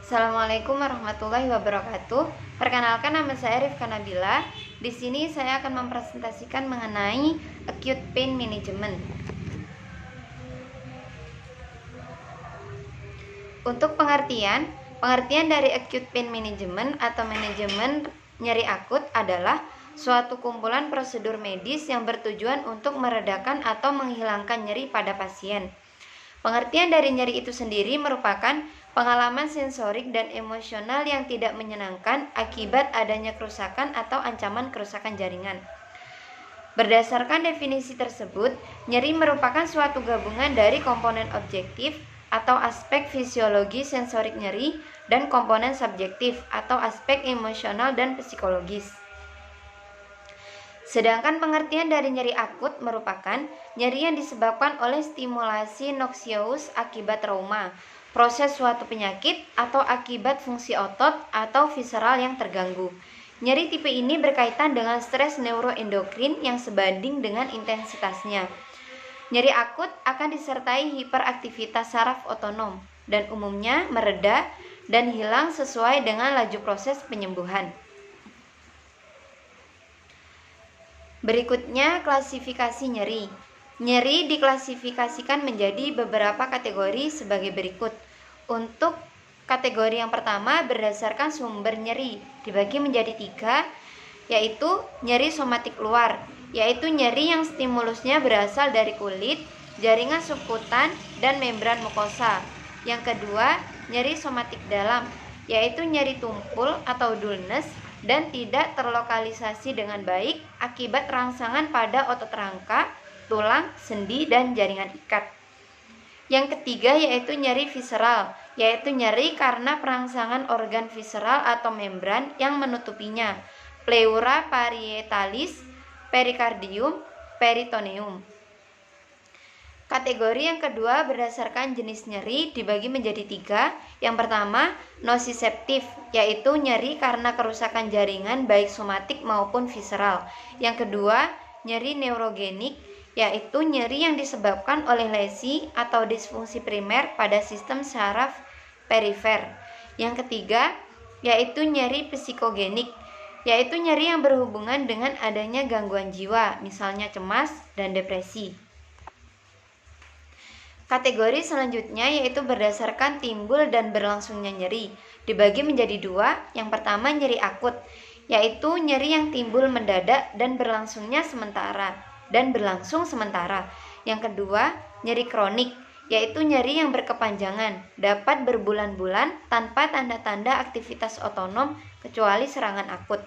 Assalamualaikum warahmatullahi wabarakatuh. Perkenalkan, nama saya Rifka Nabila. Di sini saya akan mempresentasikan mengenai acute pain management. Untuk pengertian dari acute pain management atau manajemen nyeri akut adalah suatu kumpulan prosedur medis yang bertujuan untuk meredakan atau menghilangkan nyeri pada pasien. Pengertian dari nyeri itu sendiri merupakan pengalaman sensorik dan emosional yang tidak menyenangkan akibat adanya kerusakan atau ancaman kerusakan jaringan. Berdasarkan definisi tersebut, nyeri merupakan suatu gabungan dari komponen objektif atau aspek fisiologi sensorik nyeri dan komponen subjektif atau aspek emosional dan psikologis. Sedangkan pengertian dari nyeri akut merupakan nyeri yang disebabkan oleh stimulasi noxious akibat trauma, proses suatu penyakit, atau akibat fungsi otot atau visceral yang terganggu. Nyeri tipe ini berkaitan dengan stres neuroendokrin yang sebanding dengan intensitasnya. Nyeri akut akan disertai hiperaktivitas saraf otonom dan umumnya mereda dan hilang sesuai dengan laju proses penyembuhan. Berikutnya, klasifikasi nyeri. Nyeri diklasifikasikan menjadi beberapa kategori sebagai berikut. Untuk kategori yang pertama, berdasarkan sumber nyeri, dibagi menjadi 3, yaitu nyeri somatik luar, yaitu nyeri yang stimulusnya berasal dari kulit, jaringan subkutan, dan membran mukosa. Yang kedua, nyeri somatik dalam, yaitu nyeri tumpul atau dullness dan tidak terlokalisasi dengan baik akibat rangsangan pada otot rangka, tulang, sendi, dan jaringan ikat. Yang ketiga yaitu nyeri visceral, yaitu nyeri karena perangsangan organ visceral atau membran yang menutupinya, pleura parietalis, perikardium, peritoneum. Kategori yang kedua berdasarkan jenis nyeri dibagi menjadi 3. Yang pertama, nociceptif, yaitu nyeri karena kerusakan jaringan baik somatik maupun visceral. Yang kedua, nyeri neurogenik, yaitu nyeri yang disebabkan oleh lesi atau disfungsi primer pada sistem saraf perifer. Yang ketiga, yaitu nyeri psikogenik, yaitu nyeri yang berhubungan dengan adanya gangguan jiwa, misalnya cemas dan depresi. Kategori selanjutnya yaitu berdasarkan timbul dan berlangsungnya nyeri, dibagi menjadi 2. Yang pertama, nyeri akut, yaitu nyeri yang timbul mendadak dan berlangsung sementara. Yang kedua, nyeri kronik, yaitu nyeri yang berkepanjangan, dapat berbulan-bulan tanpa tanda-tanda aktivitas otonom kecuali serangan akut.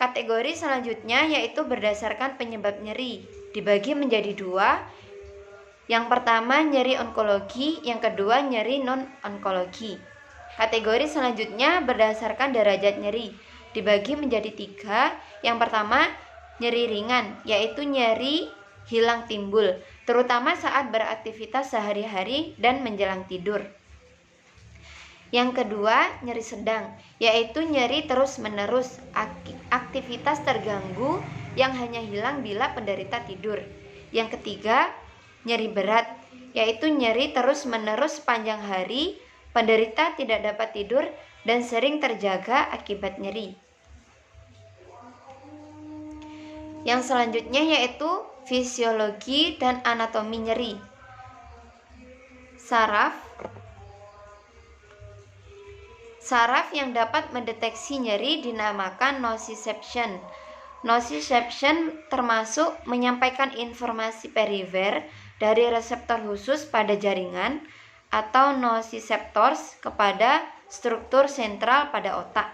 Kategori selanjutnya yaitu berdasarkan penyebab nyeri, dibagi menjadi 2. Yang pertama, nyeri onkologi, yang kedua, nyeri non-onkologi. Kategori selanjutnya berdasarkan derajat nyeri, dibagi menjadi 3. Yang pertama, nyeri ringan, yaitu nyeri hilang timbul, terutama saat beraktivitas sehari-hari dan menjelang tidur. Yang kedua, nyeri sedang, yaitu nyeri terus-menerus, aktivitas terganggu yang hanya hilang bila penderita tidur. Yang ketiga, nyeri berat, yaitu nyeri terus-menerus sepanjang hari, penderita tidak dapat tidur dan sering terjaga akibat nyeri. Yang selanjutnya yaitu fisiologi dan anatomi nyeri. Saraf yang dapat mendeteksi nyeri dinamakan nociception. Nociception termasuk menyampaikan informasi perifer dari reseptor khusus pada jaringan atau nociceptors kepada struktur sentral pada otak.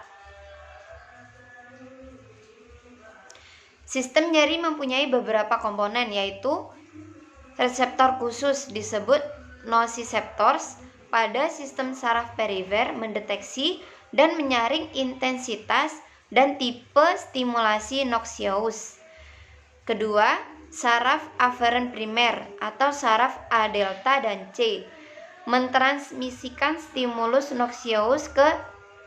Sistem nyeri mempunyai beberapa komponen, yaitu reseptor khusus disebut nociceptors pada sistem saraf perifer mendeteksi dan menyaring intensitas dan tipe stimulasi noxious. Kedua, saraf aferen primer atau saraf A delta dan C mentransmisikan stimulus noxious ke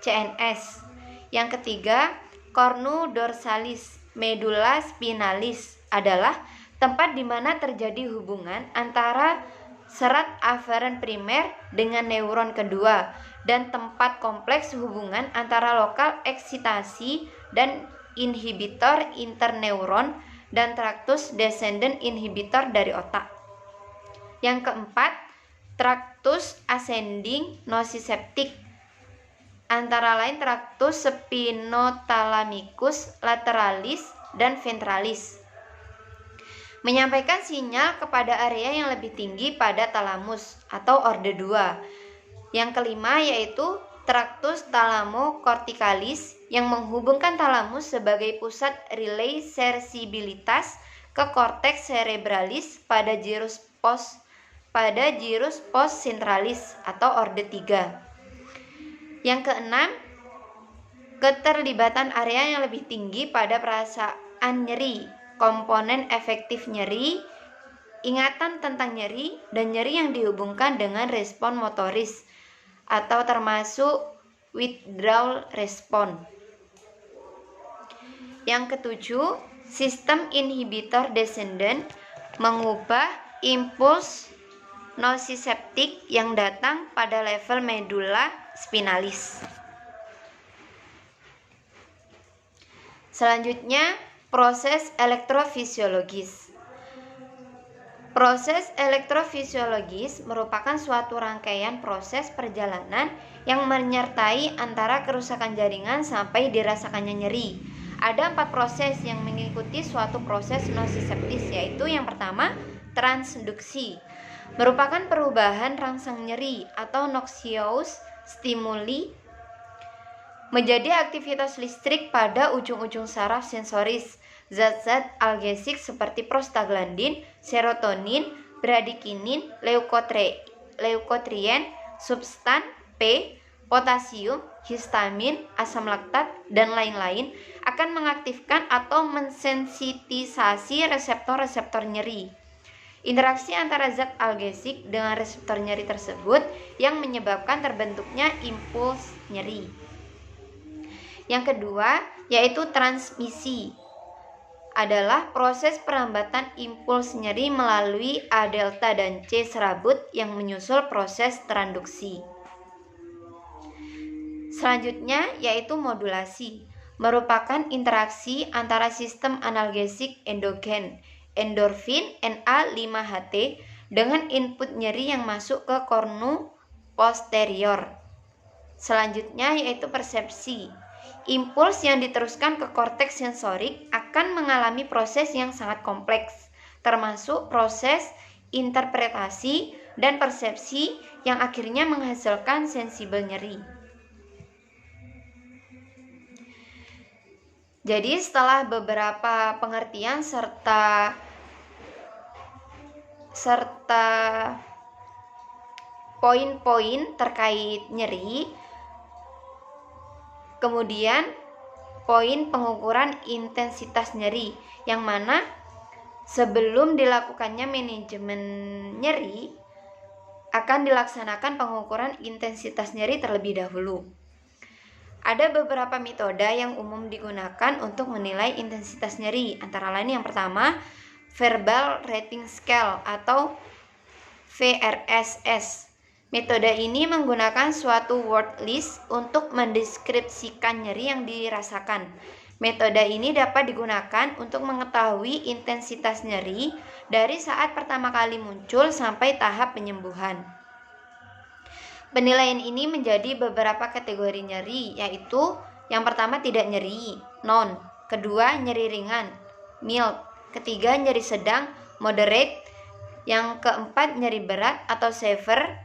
CNS. Yang ketiga, cornu dorsalis medulla spinalis adalah tempat di mana terjadi hubungan antara serat aferen primer dengan neuron kedua, dan tempat kompleks hubungan antara lokal eksitasi dan inhibitor interneuron dan traktus descendent inhibitor dari otak. Yang keempat, traktus ascending nociceptic, antara lain traktus spinothalamicus lateralis dan ventralis, menyampaikan sinyal kepada area yang lebih tinggi pada talamus atau orde 2. Yang kelima yaitu traktus thalamocorticalis yang menghubungkan talamus sebagai pusat relay sensibilitas ke korteks cerebralis pada gyrus postcentralis atau orde 3. Yang keenam, keterlibatan area yang lebih tinggi pada perasaan nyeri, komponen efektif nyeri, ingatan tentang nyeri, dan nyeri yang dihubungkan dengan respon motoris atau termasuk withdrawal response. Yang ketujuh, sistem inhibitor descendant mengubah impuls nociceptik yang datang pada level medulla spinalis. Selanjutnya, proses elektrofisiologis. Proses elektrofisiologis merupakan suatu rangkaian proses perjalanan yang menyertai antara kerusakan jaringan sampai dirasakannya nyeri. Ada 4 proses yang mengikuti suatu proses nociceptis, yaitu yang pertama, transduksi, merupakan perubahan rangsang nyeri atau noxious stimuli menjadi aktivitas listrik pada ujung-ujung saraf sensoris. Zat-zat algesik seperti prostaglandin, serotonin, bradikinin, leukotrien, substan P, potasium, histamin, asam laktat, dan lain-lain akan mengaktifkan atau mensensitisasi reseptor-reseptor nyeri. Interaksi antara zat algesik dengan reseptor nyeri tersebut yang menyebabkan terbentuknya impuls nyeri. Yang kedua, yaitu transmisi, adalah proses perlambatan impuls nyeri melalui A delta dan C serabut yang menyusul proses transduksi. Selanjutnya yaitu modulasi, merupakan interaksi antara sistem analgesik endogen, endorfin NA5-HT, dengan input nyeri yang masuk ke kornu posterior. Selanjutnya yaitu persepsi. Impuls yang diteruskan ke korteks sensorik akan mengalami proses yang sangat kompleks, termasuk proses interpretasi dan persepsi yang akhirnya menghasilkan sensibel nyeri. Jadi setelah beberapa pengertian serta poin-poin terkait nyeri, kemudian poin pengukuran intensitas nyeri, yang mana sebelum dilakukannya manajemen nyeri akan dilaksanakan pengukuran intensitas nyeri terlebih dahulu. Ada beberapa metode yang umum digunakan untuk menilai intensitas nyeri, antara lain yang pertama, Verbal Rating Scale atau VRSS. Metode ini menggunakan suatu word list untuk mendeskripsikan nyeri yang dirasakan. Metode ini dapat digunakan untuk mengetahui intensitas nyeri dari saat pertama kali muncul sampai tahap penyembuhan. Penilaian ini menjadi beberapa kategori nyeri, yaitu yang pertama tidak nyeri, non, kedua nyeri ringan, mild, ketiga nyeri sedang, moderate, yang keempat nyeri berat atau severe,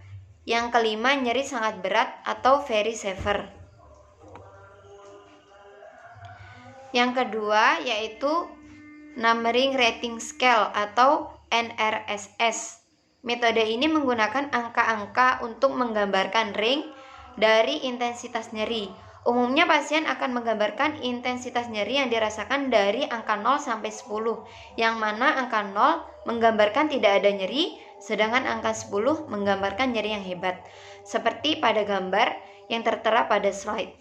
yang kelima nyeri sangat berat atau very severe. Yang kedua yaitu Numbering Rating Scale atau NRSS. Metode ini menggunakan angka-angka untuk menggambarkan range dari intensitas nyeri. Umumnya pasien akan menggambarkan intensitas nyeri yang dirasakan dari angka 0 sampai 10, yang mana angka 0 menggambarkan tidak ada nyeri, sedangkan angka 10 menggambarkan nyeri yang hebat, seperti pada gambar yang tertera pada slide.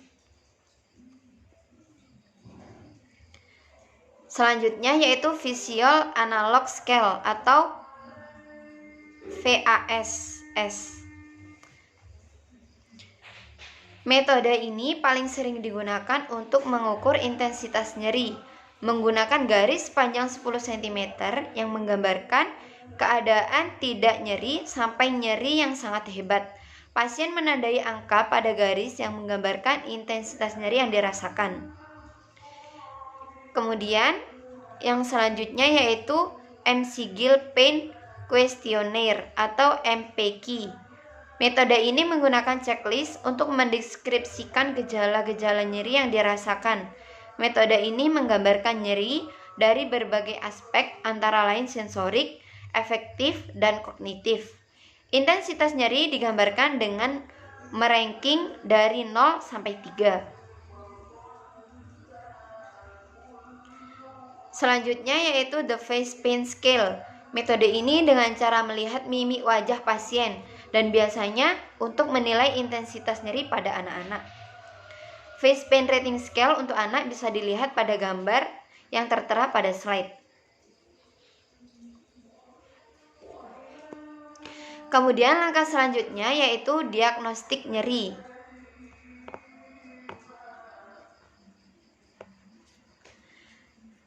Selanjutnya yaitu Visual Analog Scale atau VASS. Metode ini paling sering digunakan untuk mengukur intensitas nyeri, menggunakan garis panjang 10 cm yang menggambarkan keadaan tidak nyeri sampai nyeri yang sangat hebat. Pasien menandai angka pada garis yang menggambarkan intensitas nyeri yang dirasakan. Kemudian yang selanjutnya yaitu Emsigil Pain Questionnaire atau MPQ. Metode ini menggunakan checklist untuk mendeskripsikan gejala-gejala nyeri yang dirasakan. Metode ini menggambarkan nyeri dari berbagai aspek antara lain sensorik, afektif, dan kognitif. Intensitas nyeri digambarkan dengan meranking dari 0 sampai 3. Selanjutnya yaitu The Face Pain Scale. Metode ini dengan cara melihat mimik wajah pasien dan biasanya untuk menilai intensitas nyeri pada anak-anak. Face Pain Rating Scale untuk anak bisa dilihat pada gambar yang tertera pada slide. Kemudian langkah selanjutnya yaitu diagnostik nyeri.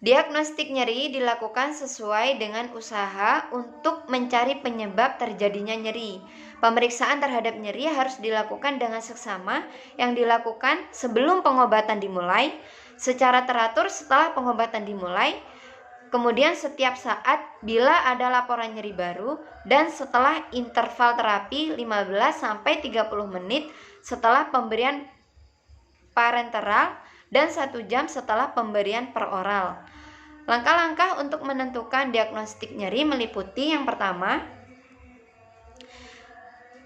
Diagnostik nyeri dilakukan sesuai dengan usaha untuk mencari penyebab terjadinya nyeri. Pemeriksaan terhadap nyeri harus dilakukan dengan seksama yang dilakukan sebelum pengobatan dimulai, secara teratur setelah pengobatan dimulai, kemudian setiap saat bila ada laporan nyeri baru, dan setelah interval terapi 15-30 menit setelah pemberian parenteral dan 1 jam setelah pemberian peroral. Langkah-langkah untuk menentukan diagnostik nyeri meliputi yang pertama,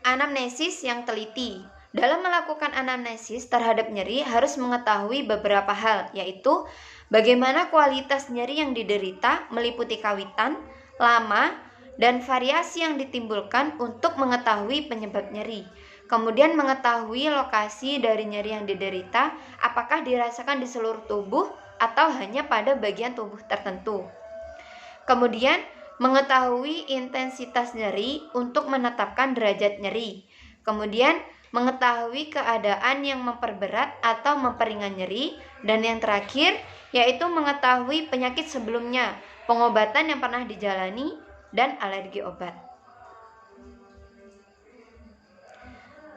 anamnesis yang teliti. Dalam melakukan anamnesis terhadap nyeri harus mengetahui beberapa hal, yaitu bagaimana kualitas nyeri yang diderita meliputi kawitan, lama, dan variasi yang ditimbulkan untuk mengetahui penyebab nyeri. Kemudian mengetahui lokasi dari nyeri yang diderita, apakah dirasakan di seluruh tubuh atau hanya pada bagian tubuh tertentu. Kemudian mengetahui intensitas nyeri untuk menetapkan derajat nyeri. Kemudian mengetahui keadaan yang memperberat atau memperingan nyeri. Dan yang terakhir yaitu mengetahui penyakit sebelumnya, pengobatan yang pernah dijalani, dan alergi obat.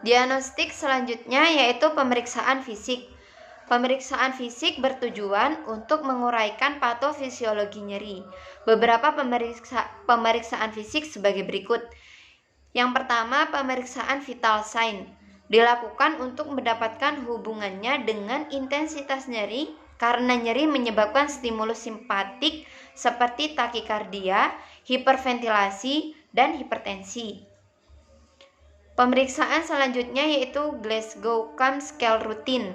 Diagnostik selanjutnya yaitu pemeriksaan fisik. Pemeriksaan fisik bertujuan untuk menguraikan patofisiologi nyeri. Beberapa pemeriksaan fisik sebagai berikut. Yang pertama, pemeriksaan vital sign dilakukan untuk mendapatkan hubungannya dengan intensitas nyeri karena nyeri menyebabkan stimulus simpatik seperti takikardia, hiperventilasi, dan hipertensi. Pemeriksaan selanjutnya yaitu Glasgow Coma Scale Routine.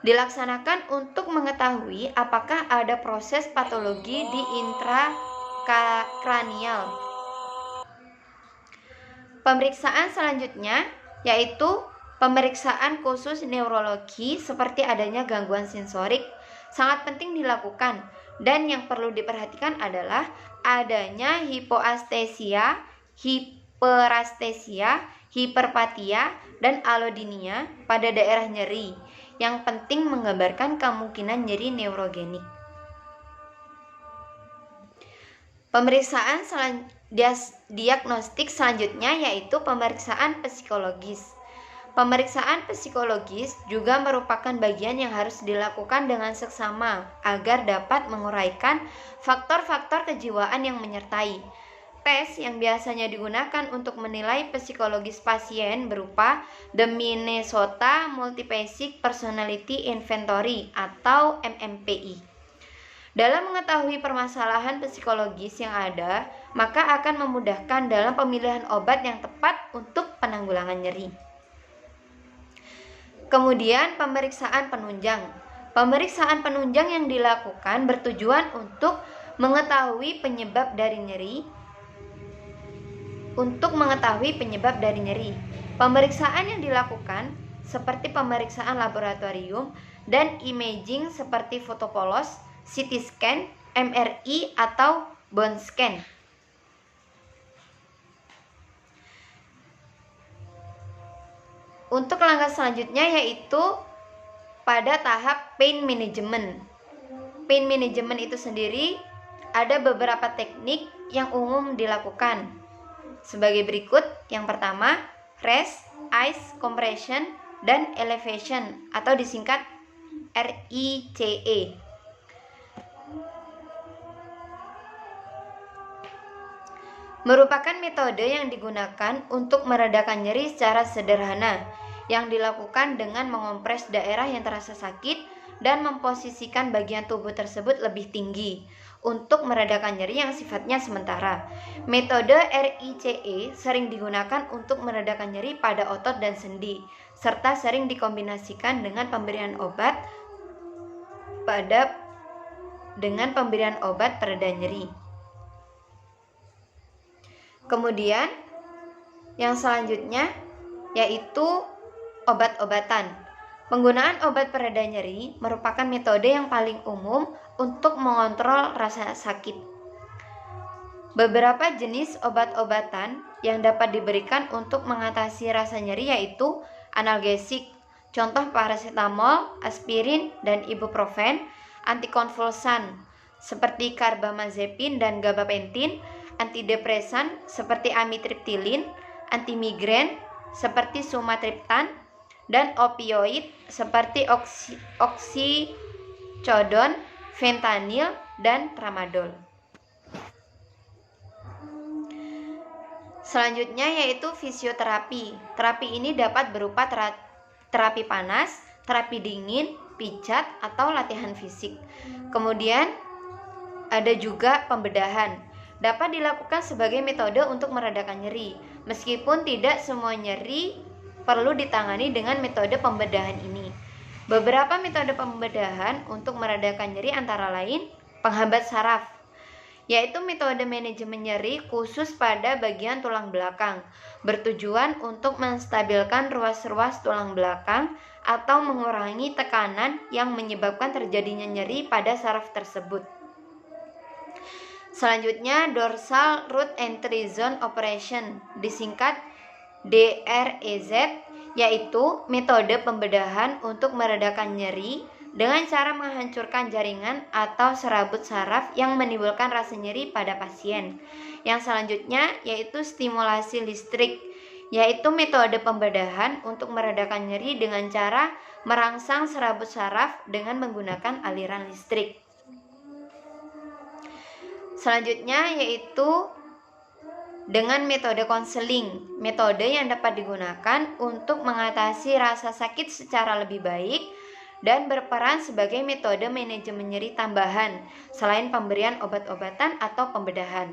Dilaksanakan untuk mengetahui apakah ada proses patologi di intrakranial. Pemeriksaan selanjutnya yaitu pemeriksaan khusus neurologi seperti adanya gangguan sensorik sangat penting dilakukan, dan yang perlu diperhatikan adalah adanya hipoastesia, hiperestesia, hiperpatia, dan alodinia pada daerah nyeri yang penting menggambarkan kemungkinan nyeri neurogenik. Pemeriksaan diagnostik selanjutnya yaitu pemeriksaan psikologis. Pemeriksaan psikologis juga merupakan bagian yang harus dilakukan dengan seksama agar dapat menguraikan faktor-faktor kejiwaan yang menyertai. Tes yang biasanya digunakan untuk menilai psikologis pasien berupa The Minnesota Multipsychic Personality Inventory atau MMPI. Dalam mengetahui permasalahan psikologis yang ada, maka akan memudahkan dalam pemilihan obat yang tepat untuk penanggulangan nyeri. Kemudian pemeriksaan penunjang. Pemeriksaan penunjang yang dilakukan bertujuan untuk mengetahui penyebab dari nyeri. Pemeriksaan yang dilakukan seperti pemeriksaan laboratorium dan imaging seperti fotopolos, CT scan, MRI, atau bone scan. Untuk langkah selanjutnya yaitu pada tahap pain management. Pain management itu sendiri ada beberapa teknik yang umum dilakukan sebagai berikut. Yang pertama, rest, ice, compression, dan elevation atau disingkat RICE. Merupakan metode yang digunakan untuk meredakan nyeri secara sederhana, yang dilakukan dengan mengompres daerah yang terasa sakit dan memposisikan bagian tubuh tersebut lebih tinggi untuk meredakan nyeri yang sifatnya sementara. Metode RICE sering digunakan untuk meredakan nyeri pada otot dan sendi, serta sering dikombinasikan dengan pemberian obat pereda nyeri. Kemudian yang selanjutnya yaitu obat-obatan. Penggunaan obat pereda nyeri merupakan metode yang paling umum untuk mengontrol rasa sakit. Beberapa jenis obat-obatan yang dapat diberikan untuk mengatasi rasa nyeri yaitu analgesik, contoh paracetamol, aspirin, dan ibuprofen, antikonvulsan seperti carbamazepin dan gabapentin, antidepresan seperti amitriptilin, antimigren seperti sumatriptan, dan opioid seperti oxycodone, fentanyl, dan tramadol. Selanjutnya yaitu fisioterapi. Terapi ini dapat berupa terapi panas, terapi dingin, pijat, atau latihan fisik. Kemudian ada juga pembedahan. Dapat dilakukan sebagai metode untuk meredakan nyeri. Meskipun tidak semua nyeri perlu ditangani dengan metode pembedahan ini. Beberapa metode pembedahan untuk meredakan nyeri antara lain penghambat saraf, yaitu metode manajemen nyeri khusus pada bagian tulang belakang, bertujuan untuk menstabilkan ruas-ruas tulang belakang atau mengurangi tekanan yang menyebabkan terjadinya nyeri pada saraf tersebut. Selanjutnya, dorsal root entry zone operation, disingkat DREZ, yaitu metode pembedahan untuk meredakan nyeri dengan cara menghancurkan jaringan atau serabut saraf yang menimbulkan rasa nyeri pada pasien. Yang selanjutnya yaitu stimulasi listrik, yaitu metode pembedahan untuk meredakan nyeri dengan cara merangsang serabut saraf dengan menggunakan aliran listrik. Selanjutnya yaitu dengan metode konseling, metode yang dapat digunakan untuk mengatasi rasa sakit secara lebih baik dan berperan sebagai metode manajemen nyeri tambahan selain pemberian obat-obatan atau pembedahan.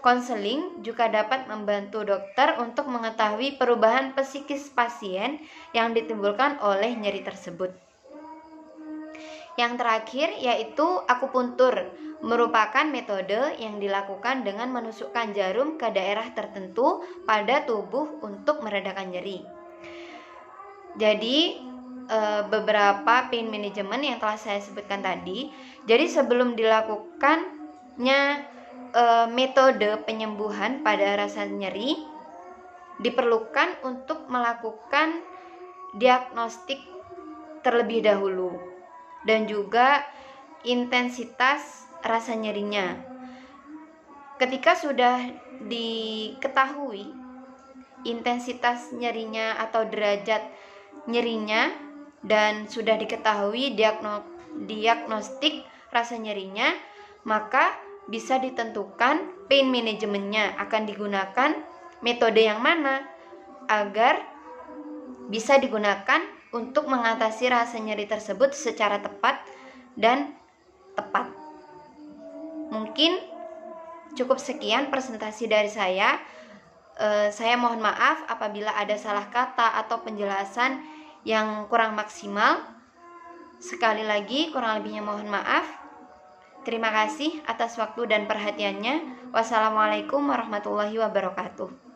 Konseling juga dapat membantu dokter untuk mengetahui perubahan psikis pasien yang ditimbulkan oleh nyeri tersebut. Yang terakhir yaitu akupuntur, merupakan metode yang dilakukan dengan menusukkan jarum ke daerah tertentu pada tubuh untuk meredakan nyeri. Jadi beberapa pain management yang telah saya sebutkan tadi. Jadi sebelum dilakukannya metode penyembuhan pada rasa nyeri, diperlukan untuk melakukan diagnostik terlebih dahulu dan juga intensitas rasa nyerinya. Ketika sudah diketahui intensitas nyerinya atau derajat nyerinya dan sudah diketahui diagnostik rasa nyerinya, maka bisa ditentukan pain manajemennya akan digunakan metode yang mana agar bisa digunakan untuk mengatasi rasa nyeri tersebut secara tepat dan tepat. Mungkin cukup sekian presentasi dari saya. Saya mohon maaf apabila ada salah kata atau penjelasan yang kurang maksimal. Sekali lagi kurang lebihnya mohon maaf. Terima kasih atas waktu dan perhatiannya. Wassalamualaikum warahmatullahi wabarakatuh.